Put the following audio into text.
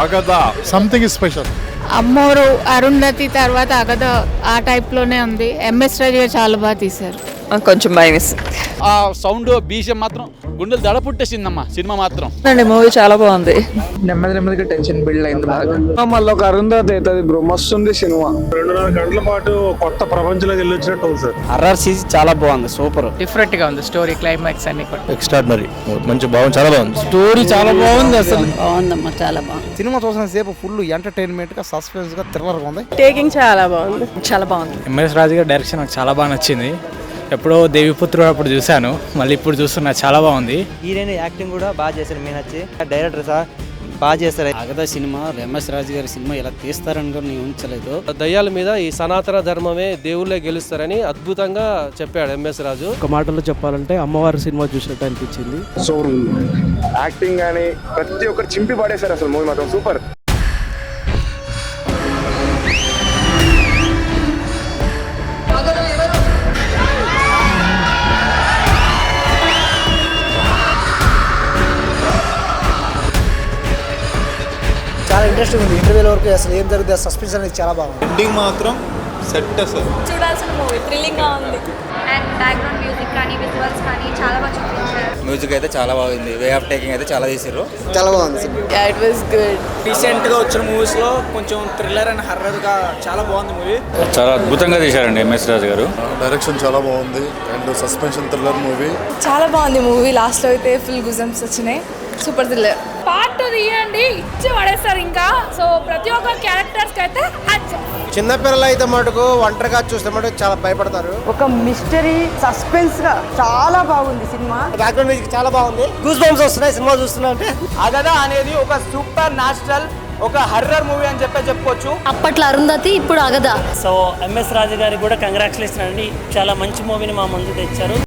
అగదా something special. అమ్మోరు అరుంధతి తర్వాత అగద ఆ టైప్లోనే ఉంది. ఎంఎస్ రాజు చాలా బాగా తీశారు. కొంచెం భయం వేసింది. ఆ సౌండ్ బీజం మాత్రం గుండెలు దడ పుట్టేసిందమ్మా సినిమా మాత్రం. మూవీ చాలా బాగుంది. నెమ్మదిగా టెన్షన్ బిల్డ్ అయింది బాగా. మళ్ళీ ఒక అరుంధతి అవుతుంది బ్రో, మస్తు ఉంది సినిమా. 2.5 గంటల పాటు కొత్త ప్రపంచంలోకి వెళ్ళి వచ్చినట్టు ఉంది సార్. హర్రర్ సీజీ చాలా బాగుంది, సూపర్ డిఫరెంట్ గా ఉంది స్టోరీ, క్లైమాక్స్ అన్ని కూడా ఎక్స్ట్రాడినరీ, మంచి బాగుంది, చాలా బాగుంది. స్టోరీ చాలా బాగుంది అసలు. బాగుందమ్మా, చాలా బాగుంది. సినిమా చూసిన సేపు ఫుల్ ఎంటర్టైన్మెంట్ గా, సస్పెన్స్ గా, థ్రిల్లర్ గా ఉంది. టేకింగ్ చాలా బాగుంది, చాలా బాగుంది. ఎంఎస్ రాజు గారి డైరెక్షన్ నాకు చాలా బాగా నచ్చింది. ఎప్పుడో దేవిపుత్రుడు అప్పుడు చూశాను, మళ్ళీ ఇప్పుడు చూస్తున్నా, చాలా బాగుంది. హీరోయిన్ యాక్టింగ్ కూడా బాగా చేశారు. మీనచ్చి డైరెక్టర్ సార్ బాగా చేస్తారు. అగదా సినిమా, ఎంఎస్ రాజు గారి సినిమా ఇలా తీస్తారని కూడా నేను ఊహించలేదు. దయ్యాల మీద ఈ సనాతన ధర్మమే దేవుళ్ళే గెలుస్తారని అద్భుతంగా చెప్పాడు ఎంఎస్ రాజు. ఒక మాటలో చెప్పాలంటే అమ్మవారి సినిమా చూసినట్టు అనిపించింది. సో యాక్టింగ్ కానీ ప్రతి ఒక్కరు చింపి పడేశారు అసలు. మూవీ మాత్రం సూపర్. చాలా ఇంట్రెస్టింగ్ ఉంది. ఇంటర్వ్యూల వరకు అసలు ఏం జరుగుతుంది, సస్పెన్స్ అనేది చాలా బాగుంది. ఎండింగ్ మాత్రం సెట్ అసలు. చూడాల్సిన మూవీ, థ్రిల్లింగ్ గా ఉంది. అండ్ బ్యాక్గ్రౌండ్ మ్యూజిక్ కానీ విజువల్స్ కానీ చాలా బాగా చూపించారు. మ్యూజిక్ అయితే చాలా బాగుంది. వే ఆఫ్ టేకింగ్ అయితే చాలా తీసారు. చాలా బాగుంది. It was good. రీసెంట్ గా వచ్చిన మూవీస్ లో కొంచెం థ్రిల్లర్ అండ్ హర్రర్ గా చాలా బాగుంది మూవీ. చాలా అద్భుతంగా తీశారండి ఎంఎస్ రాజు గారు. డైరెక్షన్ చాలా బాగుంది అండ్ సస్పెన్షన్ థ్రిల్లర్ మూవీ. చాలా బాగుంది మూవీ. లాస్ట్ లో అయితే ఫుల్ గుజమ్స్ వచ్చినాయి. Super thriller. పార్ట్ 2 తీయండి, ఇచ్చి పడేస్తారు ఇంకా. సో ప్రతి ఒక్క క్యారెక్టర్స్ కి అయితే చిన్నపిల్లలు అయితే మటుకు ఒంటరిగా చూస్తే మటుకు చాలా భయపడతారు. ఒక మిస్టరీ సస్పెన్స్ గా చాలా బాగుంది సినిమా. బ్యాక్గ్రౌండ్ మ్యూజిక్ చాలా బాగుంది. గూస్ బంప్స్ వస్తున్నాయి సినిమా చూస్తున్నా అంటే. అగదా అనేది ఒక సూపర్ న్యాచురల్, ఒక హర్రర్ మూవీ అని చెప్పుకోవచ్చు. అప్పట్లో అరుంధతి, ఇప్పుడు అగదా. సో ఎంఎస్ రాజు గారికి కూడా కంగ్రాచులేషన్ అండి. చాలా మంచి మూవీని మా ముందు తెచ్చారు.